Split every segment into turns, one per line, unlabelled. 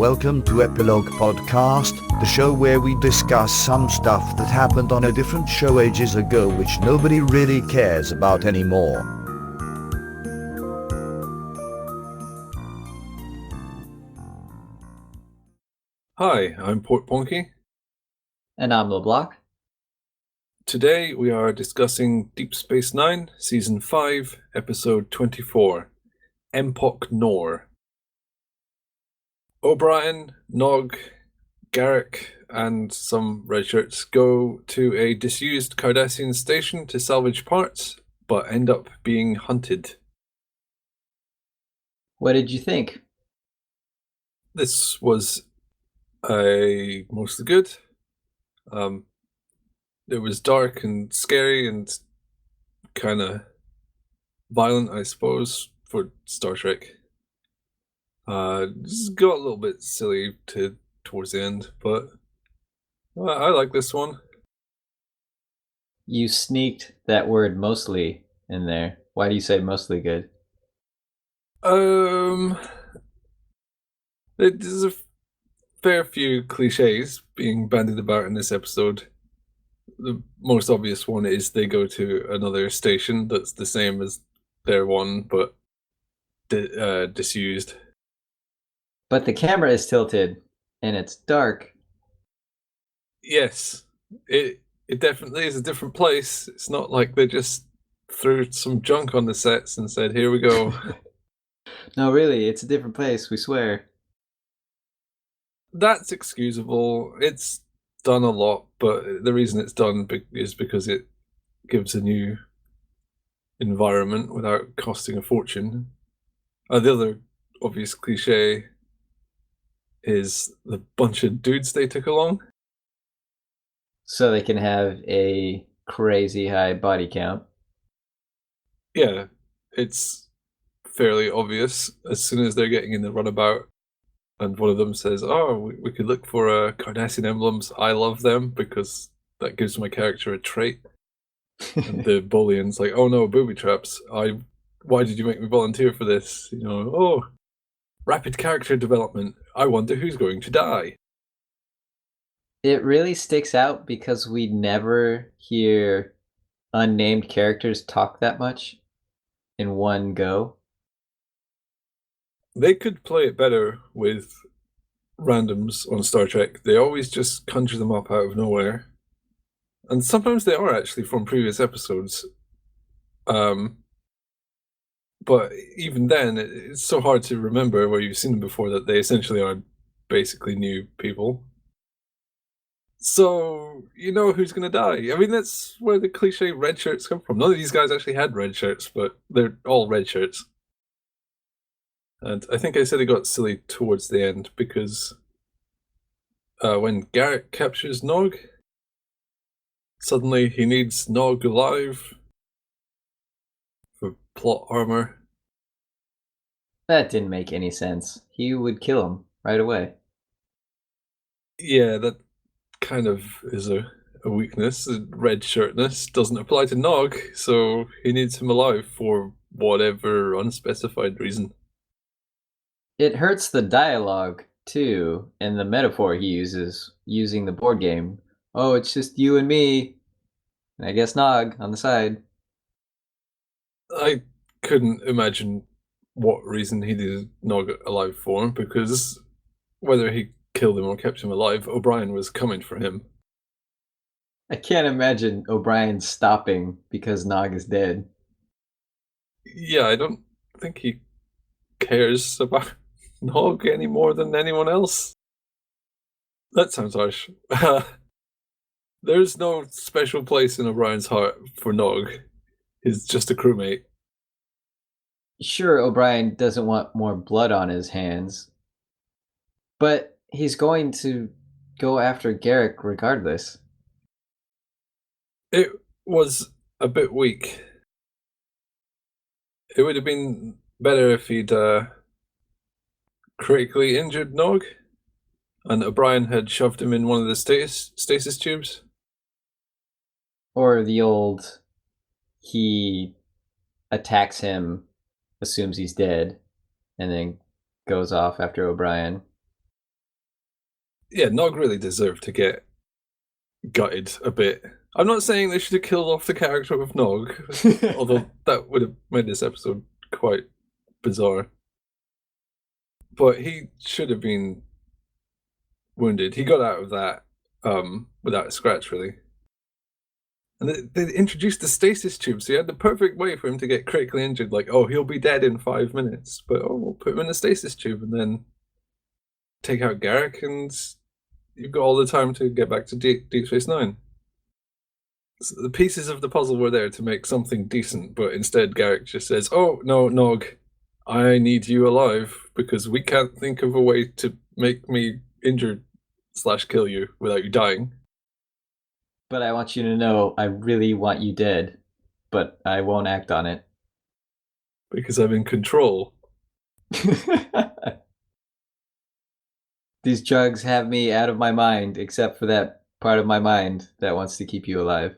Welcome to Epilogue Podcast, the show where we discuss some stuff that happened on a different show ages ago which nobody really cares about anymore.
Hi, I'm Portponky.
And I'm LeBloc.
Today we are discussing Deep Space Nine, Season 5, Episode 24, Empok Nor. OBrien, Nog, Garrix, and some redshirts go to a disused Cardassian station to salvage parts, but end up being hunted.
What did you think?
This was mostly good. It was dark and scary and kind of violent, I suppose, for Star Trek. Just got a little bit silly towards the end, but I like this one.
You sneaked that word mostly in there. Why do you say mostly good?
There's a fair few cliches being bandied about in this episode. The most obvious one is they go to another station that's the same as their one, but disused.
But the camera is tilted, and it's dark.
Yes, it definitely is a different place. It's not like they just threw some junk on the sets and said, "Here we go."
No, really, it's a different place, we swear.
That's excusable. It's done a lot, but the reason it's done is because it gives a new environment without costing a fortune. The other obvious cliche is the bunch of dudes they took along.
So they can have a crazy high body count.
Yeah, it's fairly obvious as soon as they're getting in the runabout and one of them says, "Oh, we could look for Cardassian emblems. I love them because that gives my character a trait." And the Bolian's like, "Oh no, booby traps. Why did you make me volunteer for this? Oh, rapid character development. I wonder who's going to die."
It really sticks out because we never hear unnamed characters talk that much in one go.
They could play it better with randoms on Star Trek. They always just conjure them up out of nowhere. And sometimes they are actually from previous episodes. But even then, it's so hard to remember where you've seen them before that they essentially are basically new people. So, you know who's going to die. I mean, that's where the cliche red shirts come from. None of these guys actually had red shirts, but they're all red shirts. And I think I said it got silly towards the end because when Garrix captures Nog, suddenly he needs Nog alive for plot armor.
That didn't make any sense. He would kill him right away.
Yeah, that kind of is a weakness. Red shirtness doesn't apply to Nog, so he needs him alive for whatever unspecified reason.
It hurts the dialogue, too, and the metaphor he uses using the board game. Oh, it's just you and me. And I guess Nog on the side.
I couldn't imagine what reason he needed Nog alive for, because whether he killed him or kept him alive, O'Brien was coming for him.
I can't imagine O'Brien stopping because Nog is dead.
Yeah, I don't think he cares about Nog any more than anyone else. That sounds harsh. There's no special place in O'Brien's heart for Nog. He's just a crewmate.
Sure, O'Brien doesn't want more blood on his hands, but he's going to go after Garrix regardless.
It was a bit weak. It would have been better if he'd critically injured Nog and O'Brien had shoved him in one of the stasis tubes.
Or the old, he attacks him, assumes he's dead, and then goes off after O'Brien.
yeah, Nog really deserved to get gutted a bit. I'm not saying they should have killed off the character of Nog, although that would have made this episode quite bizarre. But he should have been wounded. He got out of that without a scratch, really. And they introduced the stasis tube, so you had the perfect way for him to get critically injured. Like, oh, he'll be dead in 5 minutes, but we'll put him in a stasis tube and then take out Garrick, and you've got all the time to get back to Deep Space Nine. So the pieces of the puzzle were there to make something decent, but instead Garrick just says, "Oh no, Nog, I need you alive because we can't think of a way to make me injured / kill you without you dying."
But I want you to know I really want you dead, but I won't act on it.
Because I'm in control.
These drugs have me out of my mind, except for that part of my mind that wants to keep you alive.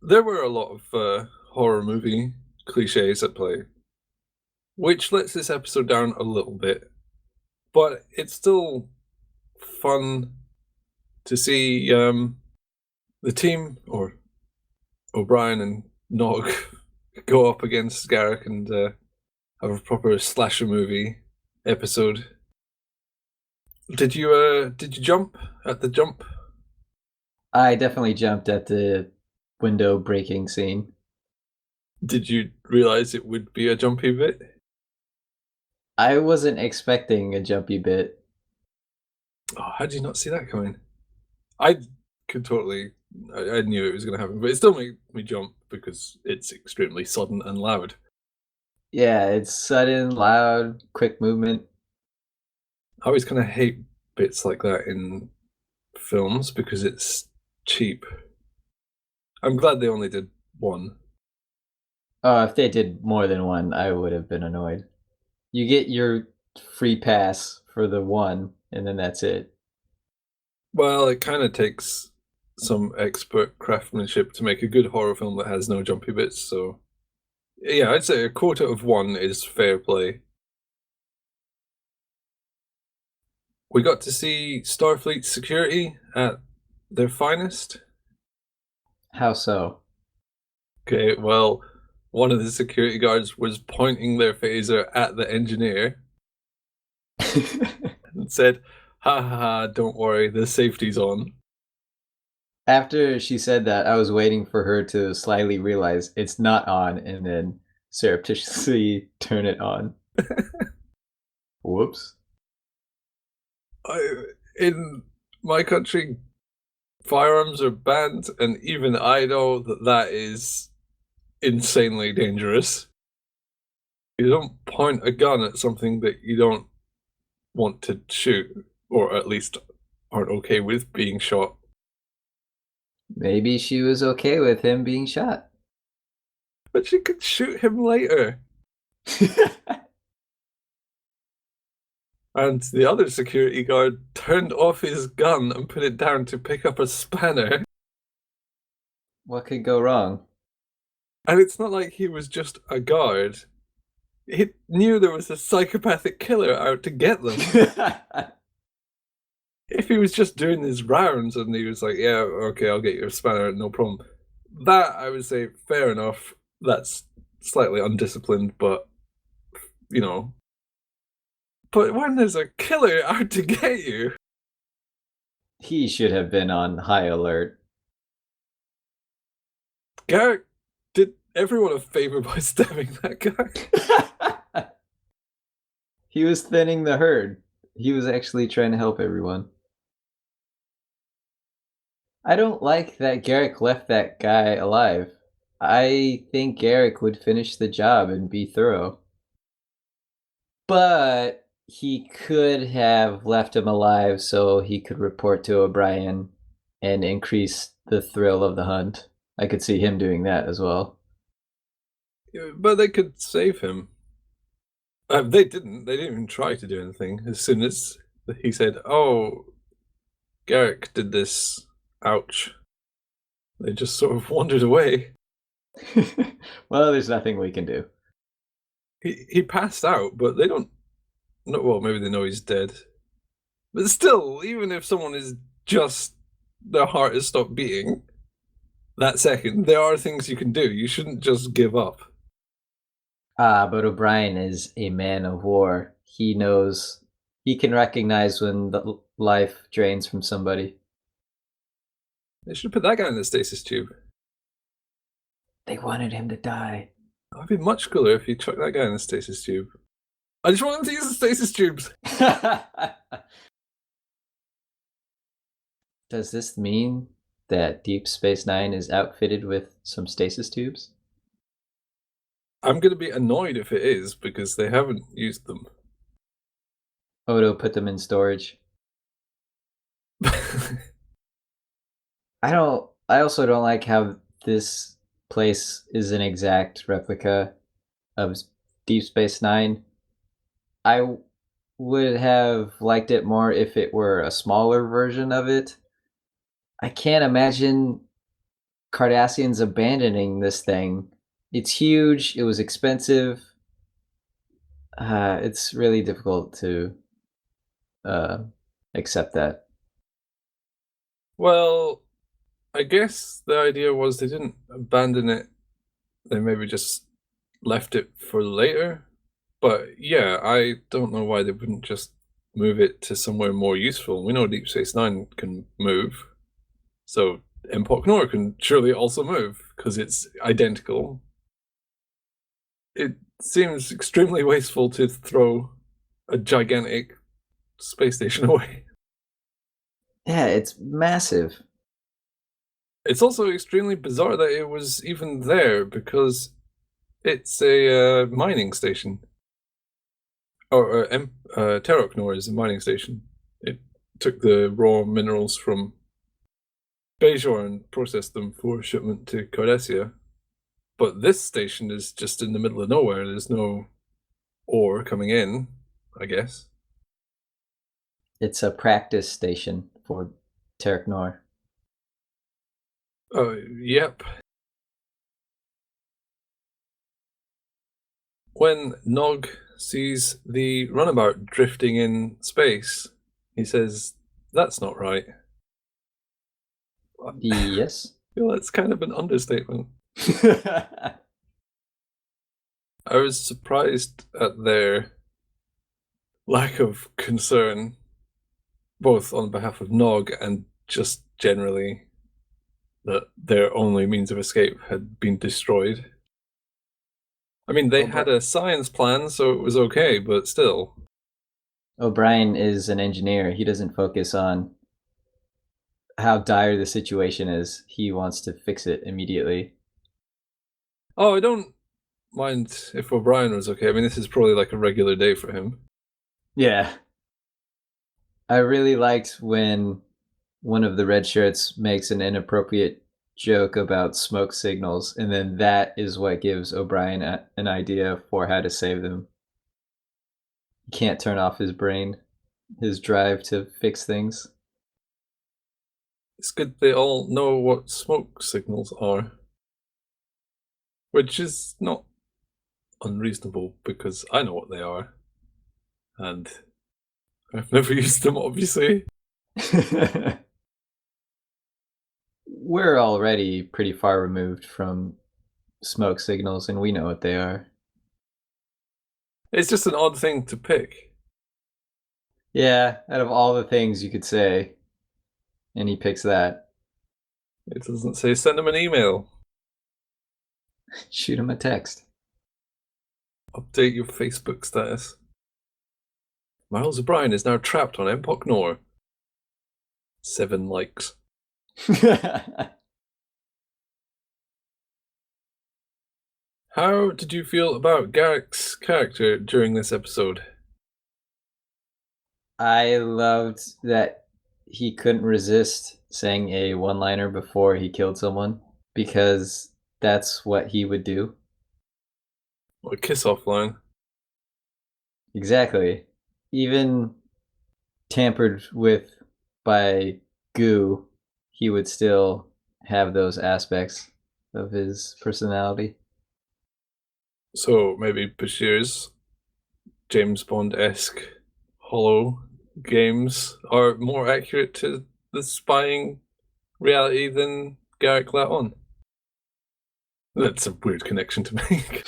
There were a lot of horror movie cliches at play, which lets this episode down a little bit, but it's still fun to see the team, or O'Brien and Nog, go up against Garrick and have a proper slasher movie episode. Did you jump at the jump?
I definitely jumped at the window breaking scene.
Did you realize it would be a jumpy bit?
I wasn't expecting a jumpy bit.
Oh, how did you not see that coming? I could totally. I knew it was going to happen, but it still made me jump because it's extremely sudden and loud.
Yeah, it's sudden, loud, quick movement.
I always kind of hate bits like that in films because it's cheap. I'm glad they only did one.
Oh, if they did more than one, I would have been annoyed. You get your free pass for the one, and then that's it.
Well, it kind of takes some expert craftsmanship to make a good horror film that has no jumpy bits, so yeah, I'd say a quota of one is fair play. We got to see Starfleet security at their finest.
How so?
Okay, well, one of the security guards was pointing their phaser at the engineer and said, "Ha ha ha, don't worry, the safety's on."
After she said that, I was waiting for her to slyly realize it's not on and then surreptitiously turn it on. Whoops.
In my country, firearms are banned, and even I know that that is insanely dangerous. You don't point a gun at something that you don't want to shoot, or at least aren't okay with being shot.
Maybe she was okay with him being shot.
But she could shoot him later. And the other security guard turned off his gun and put it down to pick up a spanner.
What could go wrong?
And it's not like he was just a guard. He knew there was a psychopathic killer out to get them. If he was just doing his rounds and he was like, "Yeah, okay, I'll get you a spanner, no problem," that I would say fair enough. That's slightly undisciplined, but you know. But when there's a killer out to get you,
He should have been on high alert.
Garrett did everyone a favor by stabbing that guy.
He was thinning the herd. He was actually trying to help everyone. I don't like that Garrick left that guy alive. I think Garrick would finish the job and be thorough. But he could have left him alive so he could report to O'Brien and increase the thrill of the hunt. I could see him doing that as well.
But they could save him. They didn't. They didn't even try to do anything. As soon as he said, "Oh, Garrick did this. Ouch," they just sort of wandered away.
Well, there's nothing we can do.
He passed out, but they don't No, well, maybe they know he's dead. But still, even if someone is just, their heart has stopped beating that second, there are things you can do. You shouldn't just give up.
But OBrien is a man of war. He knows, he can recognize when the life drains from somebody.
They should put that guy in the stasis tube.
They wanted him to die.
That'd be much cooler if you chuck that guy in the stasis tube. I just want him to use the stasis tubes.
Does this mean that Deep Space Nine is outfitted with some stasis tubes?
I'm going to be annoyed if it is, because they haven't used them.
Odo put them in storage. I also don't like how this place is an exact replica of Deep Space Nine. I would have liked it more if it were a smaller version of it. I can't imagine Cardassians abandoning this thing. It's huge. It was expensive. It's really difficult to accept that.
Well, I guess the idea was they didn't abandon it. They maybe just left it for later. But yeah, I don't know why they wouldn't just move it to somewhere more useful. We know Deep Space Nine can move. So Empok Nor can surely also move, because it's identical. It seems extremely wasteful to throw a gigantic space station away.
Yeah, it's massive.
It's also extremely bizarre that it was even there, because it's a mining station. Or Terok Nor is a mining station. It took the raw minerals from Bajor and processed them for shipment to Cardassia. But this station is just in the middle of nowhere. There's no ore coming in, I guess.
It's a practice station for Terok Nor.
Oh, yep. When Nog sees the runabout drifting in space, he says, "That's not right."
Yes.
I feel that's kind of an understatement. I was surprised at their lack of concern, both on behalf of Nog and just generally that their only means of escape had been destroyed. I mean, they had a science plan, so it was okay, but still.
OBrien is an engineer. He doesn't focus on how dire the situation is. He wants to fix it immediately.
Oh, I don't mind if OBrien was okay. I mean, this is probably like a regular day for him.
Yeah. I really liked when one of the red shirts makes an inappropriate joke about smoke signals, and then that is what gives OBrien an idea for how to save them. He can't turn off his brain, his drive to fix things.
It's good they all know what smoke signals are. Which is not unreasonable, because I know what they are. And I've never used them, obviously.
We're already pretty far removed from smoke signals, and we know what they are.
It's just an odd thing to pick.
Yeah, out of all the things you could say, and he picks that.
It doesn't say send him an email.
Shoot him a text.
Update your Facebook status. Miles O'Brien is now trapped on Empok Nor. 7 likes. How did you feel about Garrix's character during this episode?
I loved that he couldn't resist saying a one-liner before he killed someone, because that's what he would do.
A kiss-off line.
Exactly. Even tampered with by goo, he would still have those aspects of his personality.
So maybe Bashir's James Bond-esque hollow games are more accurate to the spying reality than Garrix let on. That's a weird connection to make.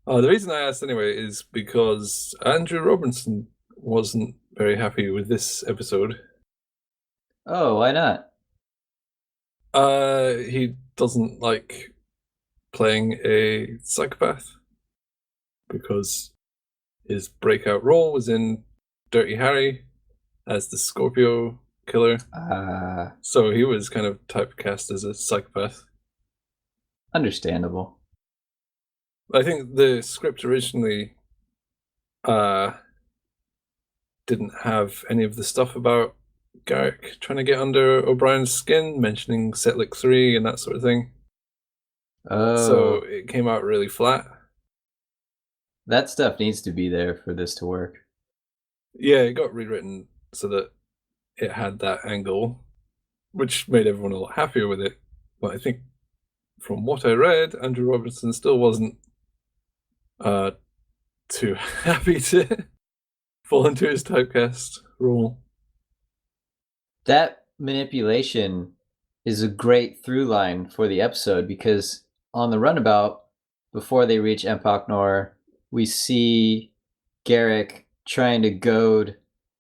The reason I asked anyway is because Andrew Robinson wasn't very happy with this episode.
Oh, why not?
He doesn't like playing a psychopath because his breakout role was in Dirty Harry as the Scorpio killer. So he was kind of typecast as a psychopath.
Understandable.
I think the script originally didn't have any of the stuff about Garrix trying to get under O'Brien's skin, mentioning Setlick 3 and that sort of thing.
Oh.
So it came out really flat.
That stuff needs to be there for this to work.
Yeah, it got rewritten so that it had that angle, which made everyone a lot happier with it. But I think from what I read, Andrew Robinson still wasn't too happy to fall into his typecast role.
That manipulation is a great through line for the episode because on the runabout, before they reach Empok Nor, we see Garrix trying to goad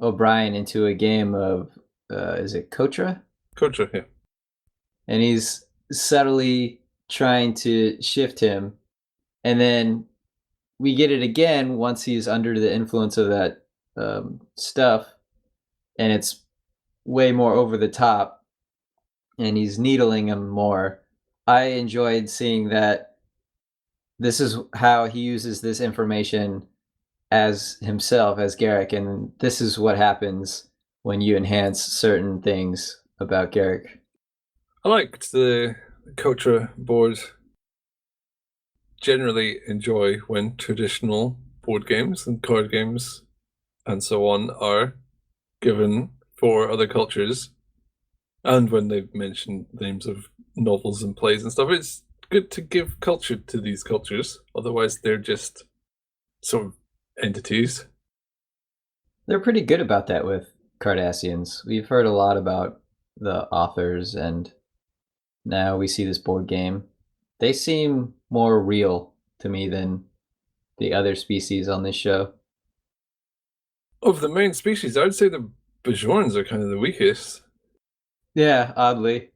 O'Brien into a game of, is it Kotra?
Kotra, yeah.
And he's subtly trying to shift him. And then we get it again once he's under the influence of that stuff. And it's way more over the top. And he's needling him more. I enjoyed seeing that this is how he uses this information as himself, as Garrix. And this is what happens when you enhance certain things about Garrix.
I liked the Kotra board. Generally enjoy when traditional board games and card games and so on are given for other cultures, and when they mention names of novels and plays and stuff. It's good to give culture to these cultures, otherwise they're just sort of entities.
They're pretty good about that with Cardassians. We've heard a lot about the authors, and now we see this board game. They seem more real to me than the other species on this show.
Of the main species, I would say the Bajorans are kind of the weakest.
Yeah, oddly.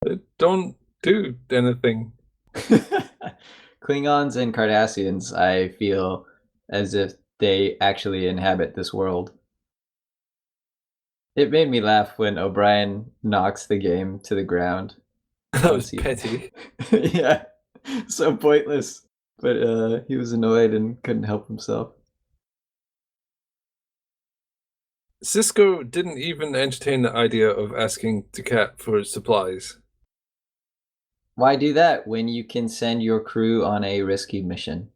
They don't do anything.
Klingons and Cardassians, I feel as if they actually inhabit this world. It made me laugh when O'Brien knocks the game to the ground.
That was petty.
Yeah, so pointless. But he was annoyed and couldn't help himself.
Sisko didn't even entertain the idea of asking Dukat for supplies.
Why do that when you can send your crew on a risky mission?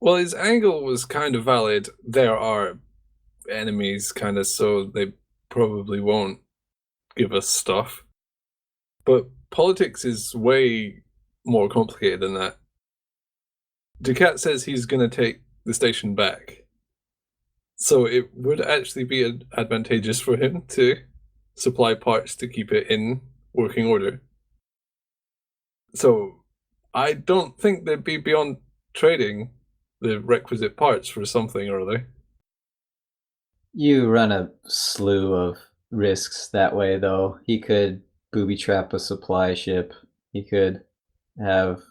Well, his angle was kind of valid. There are enemies, kind of, so they probably won't give us stuff. But politics is way more complicated than that. Dukat says he's going to take the station back. So it would actually be advantageous for him to supply parts to keep it in working order. So I don't think they'd be beyond trading the requisite parts for something or other.
You run a slew of risks that way, though. He could booby trap a supply ship. He could have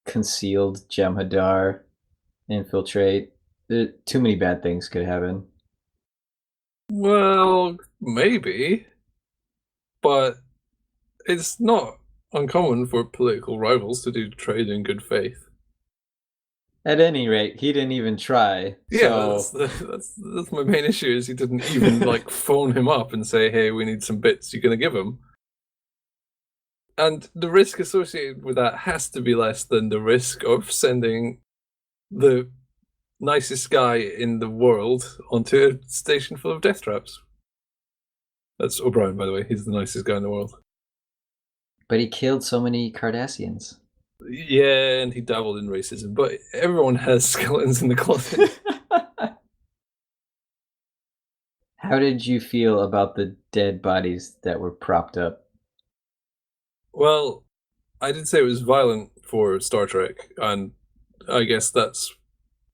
concealed Jem'Hadar infiltrate. Too many bad things could happen.
Well, maybe. But it's not uncommon for political rivals to do trade in good faith.
At any rate, he didn't even try.
Yeah,
so...
that's my main issue, is he didn't even like phone him up and say, hey, we need some bits, you're going to give him. And the risk associated with that has to be less than the risk of sending the nicest guy in the world onto a station full of death traps. That's O'Brien, by the way. He's the nicest guy in the world.
But he killed so many Cardassians.
Yeah, and he dabbled in racism, but everyone has skeletons in the closet.
How did you feel about the dead bodies that were propped up?
Well, I did say it was violent for Star Trek, and I guess that's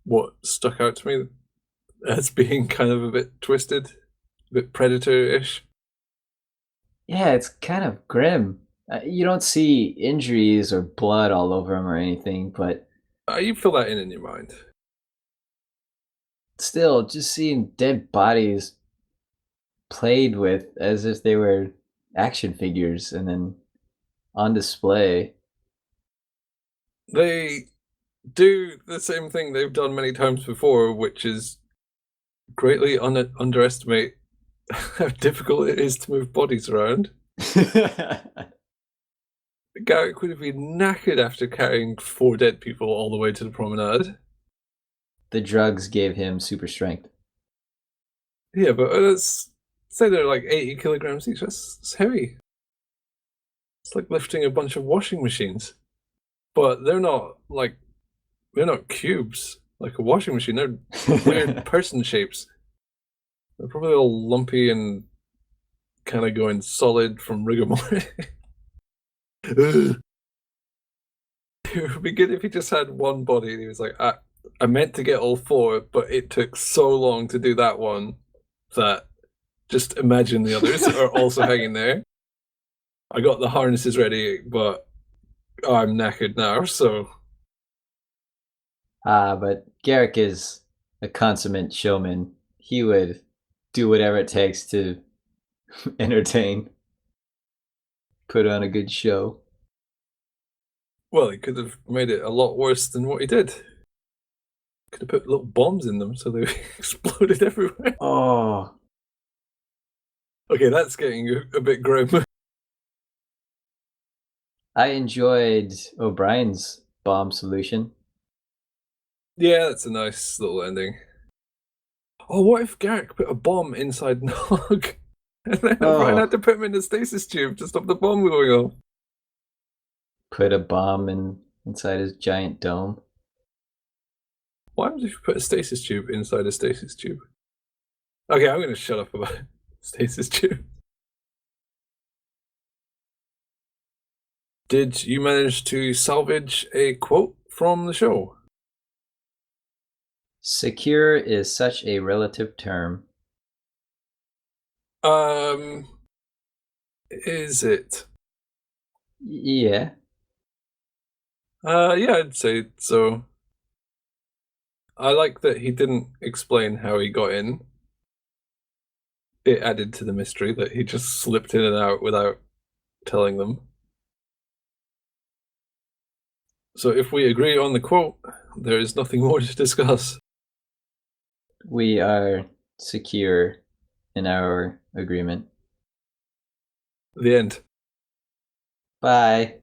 what stuck out to me as being kind of a bit twisted, a bit Predator-ish.
Yeah, it's kind of grim. You don't see injuries or blood all over him or anything, but
You fill that in your mind.
still, just seeing dead bodies played with as if they were action figures and then on display.
They do the same thing they've done many times before, which is greatly underestimate how difficult it is to move bodies around. Garrix would have been knackered after carrying 4 dead people all the way to the promenade.
The drugs gave him super strength.
Yeah, but let's say they're like 80 kilograms each. That's heavy. It's like lifting a bunch of washing machines. But they're not cubes like a washing machine. They're weird person shapes. They're probably all lumpy and kind of going solid from rigor mortis. It would be good if he just had one body and he was like, I meant to get all 4, but it took so long to do that one that just imagine the others are also hanging there. I got the harnesses ready, but I'm knackered now, so.
But Garrick is a consummate showman. He would do whatever it takes to entertain, put on a good show.
Well, he could have made it a lot worse than what he did. Could have put little bombs in them so they exploded everywhere.
Oh,
Okay, that's getting a bit grim.
I enjoyed O'Brien's bomb solution.
Yeah, that's a nice little ending. Oh, what if Garrick put a bomb inside Nog? And then O'Brien had to put him in a stasis tube to stop the bomb going off.
Put a bomb inside his giant dome.
Why would you put a stasis tube inside a stasis tube? Okay, I'm going to shut up about stasis tube. Did you manage to salvage a quote from the show?
Secure is such a relative term.
Is it?
Yeah.
Yeah, I'd say so. I like that he didn't explain how he got in. It added to the mystery that he just slipped in and out without telling them. So if we agree on the quote, there is nothing more to discuss.
We are secure in our agreement.
The end.
Bye.